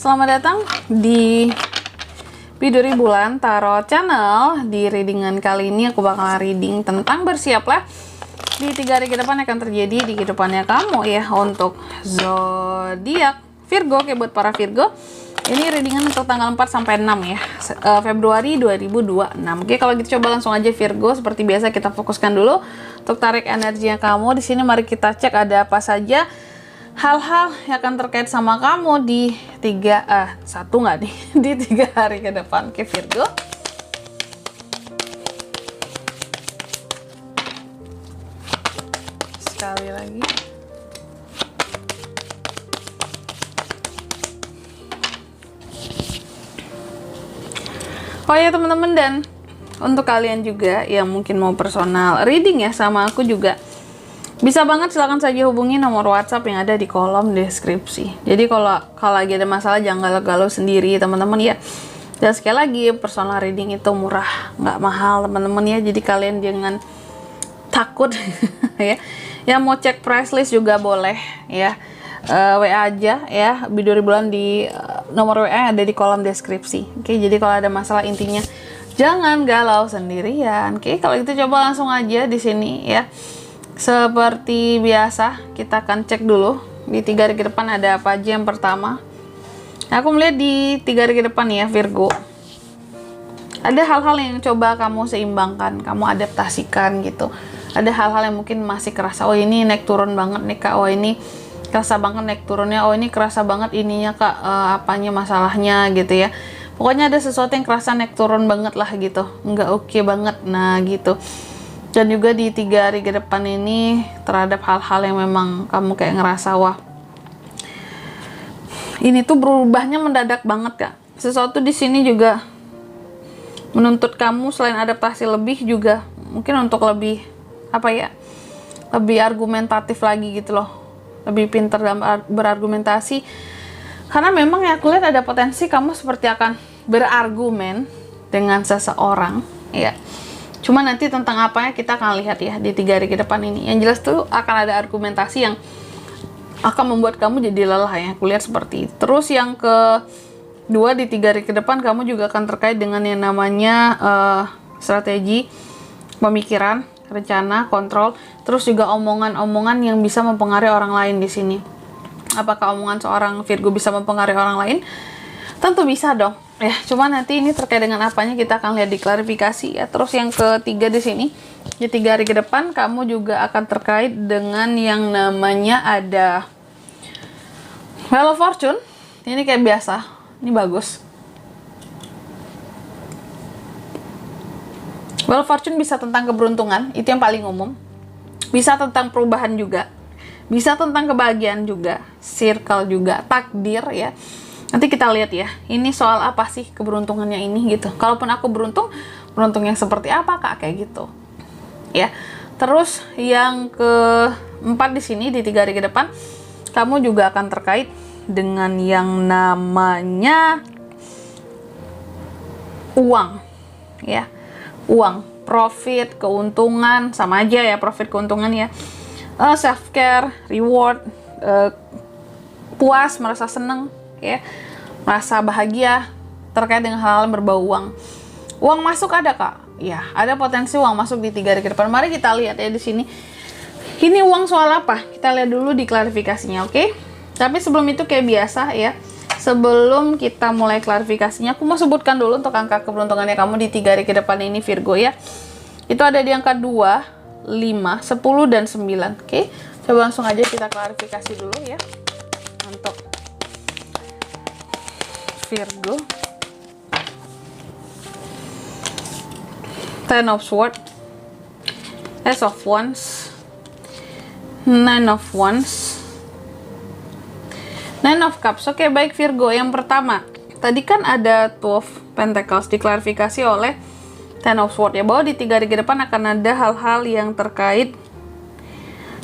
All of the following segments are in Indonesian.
Selamat datang di Biduri Bulan Tarot Channel. Di readingan kali ini aku bakal reading tentang bersiaplah di 3 hari ke depan akan terjadi di kehidupannya kamu ya, untuk zodiak Virgo. Oke, buat para Virgo, ini readingan untuk tanggal 4 sampai 6 ya, Februari 2026. Oke, kalau gitu coba langsung aja Virgo. Seperti biasa kita fokuskan dulu untuk tarik energinya kamu. Di sini mari kita cek ada apa saja hal-hal yang akan terkait sama kamu di 3 hari ke depan. Oke Virgo. Sekali lagi. Oh ya teman-teman, dan untuk kalian juga yang mungkin mau personal reading ya sama aku juga, bisa banget, silahkan saja hubungi nomor WhatsApp yang ada di kolom deskripsi. Jadi kalau lagi ada masalah jangan galau-galau sendiri teman-teman ya. Dan sekali lagi, personal reading itu murah, nggak mahal teman-teman ya. Jadi kalian jangan takut ya. Yang mau cek price list juga boleh ya. WA aja ya, Biduri Bulan di nomor WA yang ada di kolom deskripsi. Oke, jadi kalau ada masalah intinya jangan galau sendirian. Oke, kalau gitu coba langsung aja di sini ya. Seperti biasa, kita akan cek dulu di 3 hari ke depan ada apa aja. Yang pertama, aku melihat di 3 hari ke depan ya Virgo, ada hal-hal yang coba kamu seimbangkan, kamu adaptasikan gitu. Ada hal-hal yang mungkin masih kerasa, oh ini naik turun banget nih kak, oh ini kerasa banget naik turunnya, oh ini kerasa banget ininya kak, apanya masalahnya gitu ya. Pokoknya ada sesuatu yang kerasa naik turun banget lah gitu, nggak oke banget, nah gitu. Dan juga di 3 hari ke depan ini terhadap hal-hal yang memang kamu kayak ngerasa, wah ini tuh berubahnya mendadak banget kak. Sesuatu di sini juga menuntut kamu selain adaptasi lebih juga mungkin untuk lebih lebih argumentatif lagi gitu loh, lebih pintar dalam berargumentasi. Karena memang ya aku lihat ada potensi kamu seperti akan berargumen dengan seseorang ya. Cuma nanti tentang apanya kita akan lihat ya di 3 hari ke depan ini. Yang jelas tuh akan ada argumentasi yang akan membuat kamu jadi lelah ya. Aku lihat seperti itu. Terus yang kedua, di 3 hari ke depan kamu juga akan terkait dengan yang namanya strategi, pemikiran, rencana, kontrol. Terus juga omongan-omongan yang bisa mempengaruhi orang lain di sini. Apakah omongan seorang Virgo bisa mempengaruhi orang lain? Tentu bisa dong. Ya, cuma nanti ini terkait dengan apanya kita akan lihat di klarifikasi ya. Terus yang ketiga di sini, di 3 hari ke depan kamu juga akan terkait dengan yang namanya ada Wheel of Fortune. Ini kayak biasa, ini bagus. Wheel of Fortune bisa tentang keberuntungan, itu yang paling umum. Bisa tentang perubahan juga, bisa tentang kebahagiaan juga, circle juga, takdir ya. Nanti kita lihat ya, ini soal apa sih keberuntungannya ini gitu. Kalaupun aku beruntung, beruntung yang seperti apa kak, kayak gitu ya. Terus yang keempat di sini di 3 hari ke depan kamu juga akan terkait dengan yang namanya uang ya. Uang, profit, keuntungan, sama aja ya, profit keuntungan ya. Self care, reward, puas, merasa seneng ya, merasa bahagia terkait dengan hal-hal yang berbau uang. Uang masuk ada kak? Ya, ada potensi uang masuk di 3 hari ke depan. Mari kita lihat ya di sini. Ini uang soal apa? Kita lihat dulu di klarifikasinya, oke? Tapi sebelum itu kayak biasa ya, sebelum kita mulai klarifikasinya, aku mau sebutkan dulu untuk angka keberuntungannya kamu di 3 hari ke depan ini Virgo ya. Itu ada di angka 2, 5, 10, dan 9. Oke, coba langsung aja kita klarifikasi dulu ya untuk Virgo. Ten of Swords, Ace of Wands, Nine of Wands, Nine of Cups. Oke, baik Virgo. Yang pertama, tadi kan ada Two of Pentacles diklarifikasi oleh Ten of Swords ya, bahwa di 3 hari ke depan akan ada hal-hal yang terkait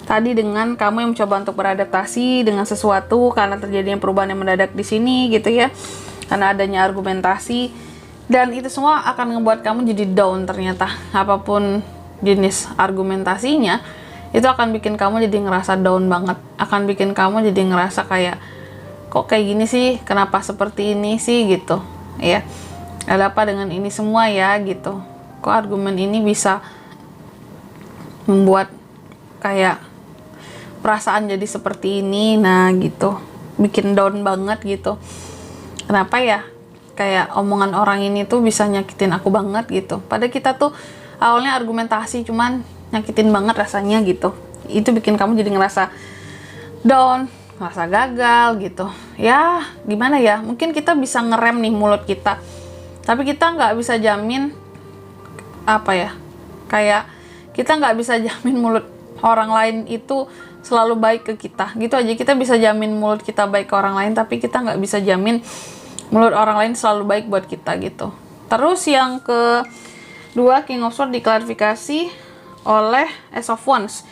tadi dengan kamu yang mencoba untuk beradaptasi dengan sesuatu karena terjadinya perubahan yang mendadak di sini gitu ya. Karena adanya argumentasi, dan itu semua akan ngebuat kamu jadi down ternyata. Apapun jenis argumentasinya, itu akan bikin kamu jadi ngerasa down banget, akan bikin kamu jadi ngerasa kayak kok kayak gini sih, kenapa seperti ini sih gitu ya, ada apa dengan ini semua ya gitu, kok argumen ini bisa membuat kayak perasaan jadi seperti ini, nah gitu, bikin down banget gitu. Kenapa ya kayak omongan orang ini tuh bisa nyakitin aku banget gitu, padahal kita tuh awalnya argumentasi cuman nyakitin banget rasanya gitu. Itu bikin kamu jadi ngerasa down, ngerasa gagal gitu ya. Gimana ya, mungkin kita bisa ngerem nih mulut kita, tapi kita nggak bisa jamin apa ya, kayak kita nggak bisa jamin mulut orang lain itu selalu baik ke kita gitu aja. Kita bisa jamin mulut kita baik ke orang lain, tapi kita nggak bisa jamin mulut orang lain selalu baik buat kita gitu. Terus yang kedua, King of Swords diklarifikasi oleh Ace of Wands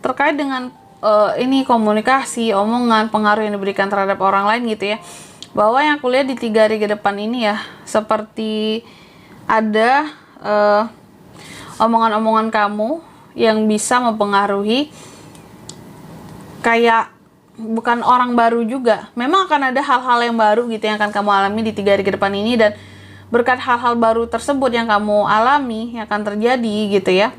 terkait dengan ini komunikasi, omongan, pengaruh yang diberikan terhadap orang lain gitu ya. Bahwa yang aku lihat di 3 hari ke depan ini ya, seperti ada omongan-omongan kamu yang bisa mempengaruhi, kayak bukan orang baru juga, memang akan ada hal-hal yang baru gitu yang akan kamu alami di 3 hari ke depan ini, dan berkat hal-hal baru tersebut yang kamu alami, yang akan terjadi gitu ya,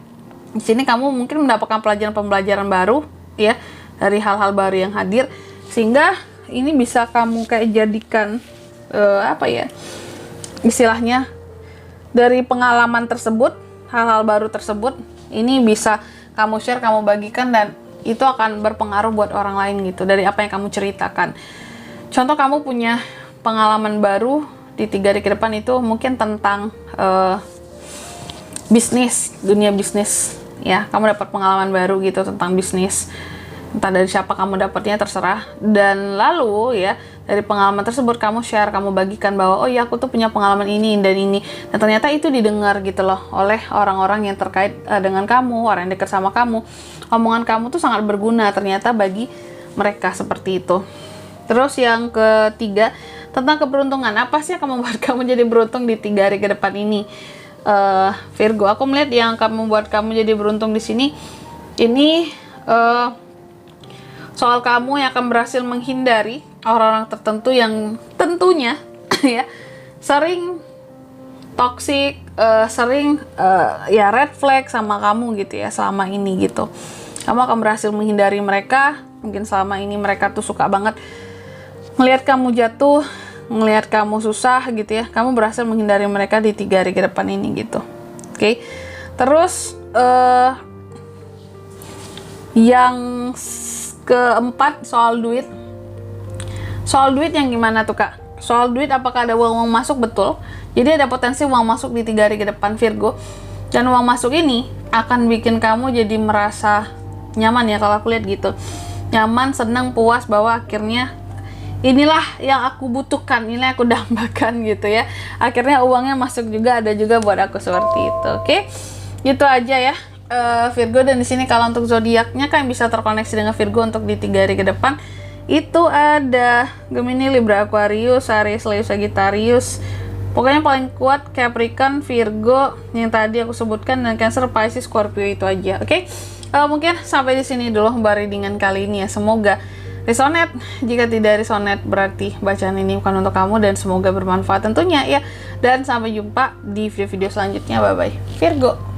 di sini kamu mungkin mendapatkan pembelajaran baru ya dari hal-hal baru yang hadir, sehingga ini bisa kamu kayak jadikan apa ya istilahnya, dari pengalaman tersebut, hal-hal baru tersebut ini bisa kamu share, kamu bagikan, dan itu akan berpengaruh buat orang lain gitu dari apa yang kamu ceritakan. Contoh, kamu punya pengalaman baru di 3 hari ke depan itu mungkin tentang bisnis, dunia bisnis ya. Kamu dapat pengalaman baru gitu tentang bisnis, entah dari siapa kamu dapatnya, terserah. Dan lalu ya dari pengalaman tersebut kamu share, kamu bagikan bahwa oh ya aku tuh punya pengalaman ini dan ini, dan ternyata itu didengar gitu loh oleh orang-orang yang terkait dengan kamu, orang yang dekat sama kamu. Omongan kamu tuh sangat berguna ternyata bagi mereka, seperti itu. Terus yang ketiga, tentang keberuntungan. Apa sih yang akan membuat kamu jadi beruntung di 3 hari ke depan ini, Virgo? Aku melihat yang akan membuat kamu jadi beruntung di sini ini soal kamu yang akan berhasil menghindari orang-orang tertentu yang tentunya ya sering toxic, sering ya red flag sama kamu gitu ya selama ini gitu. Kamu akan berhasil menghindari mereka. Mungkin selama ini mereka tuh suka banget ngelihat kamu jatuh, ngelihat kamu susah gitu ya. Kamu berhasil menghindari mereka di 3 hari ke depan ini gitu. Oke. Terus yang keempat, soal duit. Soal duit yang gimana tuh Kak? Soal duit, apakah ada uang masuk? Betul. Jadi ada potensi uang masuk di 3 hari ke depan, Virgo. Dan uang masuk ini akan bikin kamu jadi merasa nyaman ya, kalau aku lihat gitu. Nyaman, senang, puas, bahwa akhirnya inilah yang aku butuhkan, inilah yang aku dambakan gitu ya. Akhirnya uangnya masuk juga, ada juga buat aku, seperti itu. Oke. Gitu aja ya. Virgo. Dan di sini kalau untuk zodiaknya kan bisa terkoneksi dengan Virgo untuk di 3 hari ke depan itu ada Gemini, Libra, Aquarius, Aries, Leo, Sagittarius. Pokoknya paling kuat Capricorn, Virgo yang tadi aku sebutkan, dan Cancer, Pisces, Scorpio, itu aja. Oke. Mungkin sampai di sini dulu readingan kali ini ya. Semoga resonate. Jika tidak resonate berarti bacaan ini bukan untuk kamu, dan semoga bermanfaat tentunya ya. Dan sampai jumpa di video-video selanjutnya. Bye bye Virgo.